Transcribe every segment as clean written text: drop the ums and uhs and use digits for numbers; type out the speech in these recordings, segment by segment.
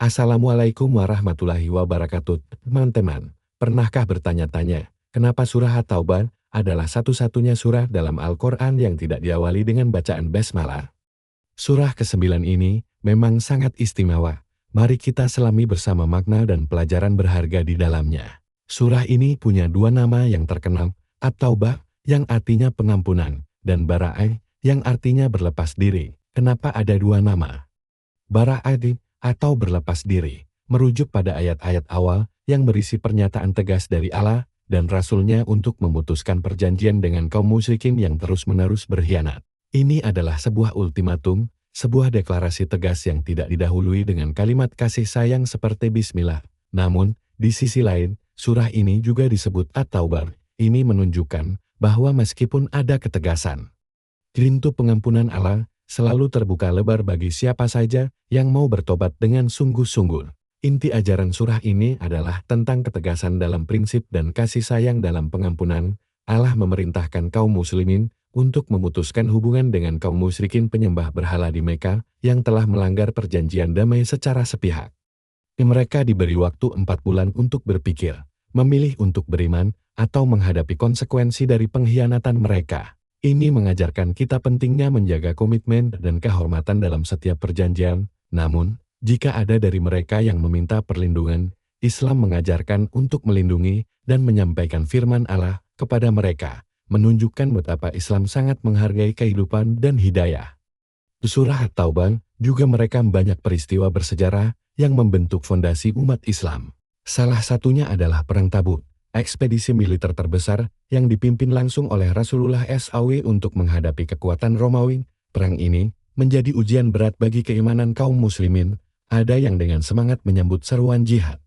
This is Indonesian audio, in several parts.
Assalamualaikum warahmatullahi wabarakatuh. Teman-teman, pernahkah bertanya-tanya, kenapa surah At-Taubah adalah satu-satunya surah dalam Al-Quran yang tidak diawali dengan bacaan basmalah? Surah ke-9 ini memang sangat istimewa. Mari kita selami bersama makna dan pelajaran berharga di dalamnya. Surah ini punya dua nama yang terkenal, At-Taubah yang artinya pengampunan, dan Bara'ah yang artinya berlepas diri. Kenapa ada dua nama? Bara'ah atau berlepas diri, merujuk pada ayat-ayat awal yang berisi pernyataan tegas dari Allah dan Rasul-Nya untuk memutuskan perjanjian dengan kaum musyrikin yang terus-menerus berkhianat. Ini adalah sebuah ultimatum, sebuah deklarasi tegas yang tidak didahului dengan kalimat kasih sayang seperti Bismillah. Namun, di sisi lain, surah ini juga disebut At-Taubah. Ini menunjukkan bahwa meskipun ada ketegasan, pintu pengampunan Allah selalu terbuka lebar bagi siapa saja yang mau bertobat dengan sungguh-sungguh. Inti ajaran surah ini adalah tentang ketegasan dalam prinsip dan kasih sayang dalam pengampunan. Allah memerintahkan kaum muslimin untuk memutuskan hubungan dengan kaum musyrikin penyembah berhala di Mekah yang telah melanggar perjanjian damai secara sepihak. Mereka diberi waktu 4 bulan untuk berpikir, memilih untuk beriman, atau menghadapi konsekuensi dari pengkhianatan mereka. Ini mengajarkan kita pentingnya menjaga komitmen dan kehormatan dalam setiap perjanjian. Namun, jika ada dari mereka yang meminta perlindungan, Islam mengajarkan untuk melindungi dan menyampaikan firman Allah kepada mereka, menunjukkan betapa Islam sangat menghargai kehidupan dan hidayah. Surah At-Taubah juga merekam banyak peristiwa bersejarah yang membentuk fondasi umat Islam. Salah satunya adalah Perang Tabuk, ekspedisi militer terbesar yang dipimpin langsung oleh Rasulullah SAW untuk menghadapi kekuatan Romawi. Perang ini menjadi ujian berat bagi keimanan kaum muslimin. Ada yang dengan semangat menyambut seruan jihad.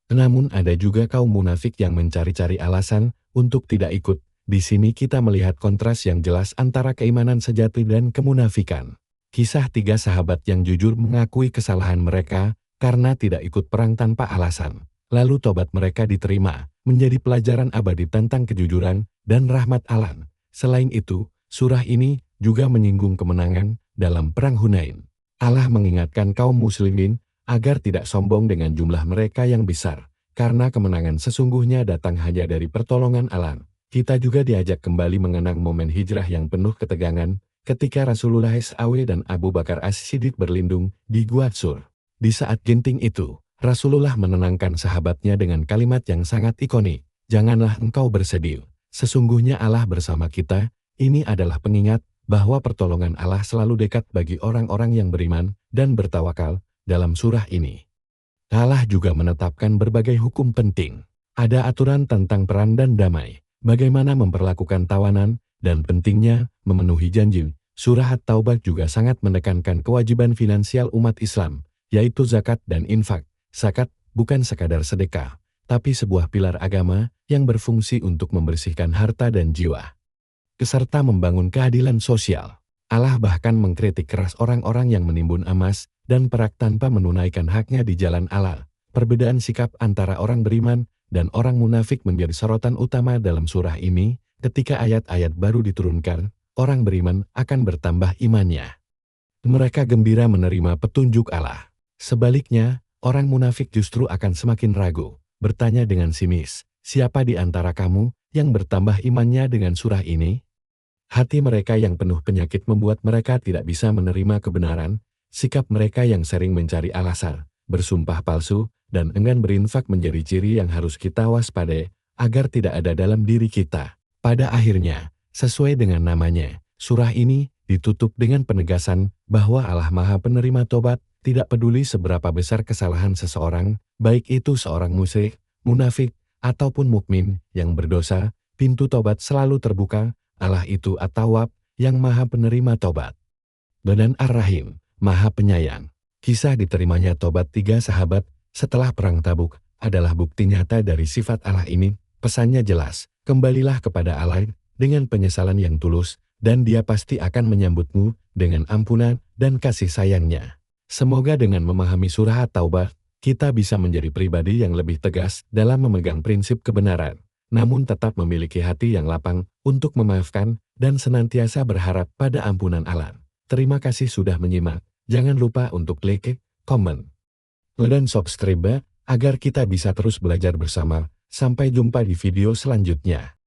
Namun ada juga kaum munafik yang mencari-cari alasan untuk tidak ikut. Di sini kita melihat kontras yang jelas antara keimanan sejati dan kemunafikan. Kisah 3 sahabat yang jujur mengakui kesalahan mereka karena tidak ikut perang tanpa alasan. Lalu tobat mereka diterima, menjadi pelajaran abadi tentang kejujuran dan rahmat Allah. Selain itu, surah ini juga menyinggung kemenangan dalam Perang Hunain. Allah mengingatkan kaum muslimin agar tidak sombong dengan jumlah mereka yang besar, karena kemenangan sesungguhnya datang hanya dari pertolongan Allah. Kita juga diajak kembali mengenang momen hijrah yang penuh ketegangan, ketika Rasulullah SAW dan Abu Bakar As-Siddiq berlindung di Gua Sur. Di saat genting itu, Rasulullah menenangkan sahabatnya dengan kalimat yang sangat ikonik, "Janganlah engkau bersedih, sesungguhnya Allah bersama kita." Ini adalah pengingat bahwa pertolongan Allah selalu dekat bagi orang-orang yang beriman dan bertawakal. Dalam surah ini, Allah juga menetapkan berbagai hukum penting. Ada aturan tentang peran dan damai, bagaimana memperlakukan tawanan, dan pentingnya memenuhi janji. Surah At-Taubah juga sangat menekankan kewajiban finansial umat Islam, yaitu zakat dan infak. Zakat bukan sekadar sedekah, tapi sebuah pilar agama yang berfungsi untuk membersihkan harta dan jiwa, serta membangun keadilan sosial. Allah bahkan mengkritik keras orang-orang yang menimbun emas dan perak tanpa menunaikan haknya di jalan Allah. Perbedaan sikap antara orang beriman dan orang munafik menjadi sorotan utama dalam surah ini. Ketika ayat-ayat baru diturunkan, orang beriman akan bertambah imannya. Mereka gembira menerima petunjuk Allah. Sebaliknya, orang munafik justru akan semakin ragu, bertanya dengan sinis, "Siapa di antara kamu yang bertambah imannya dengan surah ini?" Hati mereka yang penuh penyakit membuat mereka tidak bisa menerima kebenaran. Sikap mereka yang sering mencari alasan, bersumpah palsu, dan enggan berinfak menjadi ciri yang harus kita waspadai agar tidak ada dalam diri kita. Pada akhirnya, sesuai dengan namanya, surah ini ditutup dengan penegasan bahwa Allah Maha Penerima Tobat. Tidak peduli seberapa besar kesalahan seseorang, baik itu seorang musyrik, munafik, ataupun mukmin yang berdosa, pintu tobat selalu terbuka. Allah itu At-Tawwab, yang Maha Penerima Tobat. Dan Ar-Rahim, Maha Penyayang. Kisah diterimanya tobat 3 sahabat setelah Perang Tabuk adalah bukti nyata dari sifat Allah ini. Pesannya jelas, kembalilah kepada Allah dengan penyesalan yang tulus, dan Dia pasti akan menyambutmu dengan ampunan dan kasih sayangnya. Semoga dengan memahami surah At-Taubah, kita bisa menjadi pribadi yang lebih tegas dalam memegang prinsip kebenaran, namun tetap memiliki hati yang lapang untuk memaafkan dan senantiasa berharap pada ampunan Allah. Terima kasih sudah menyimak. Jangan lupa untuk like, komen, dan subscribe agar kita bisa terus belajar bersama. Sampai jumpa di video selanjutnya.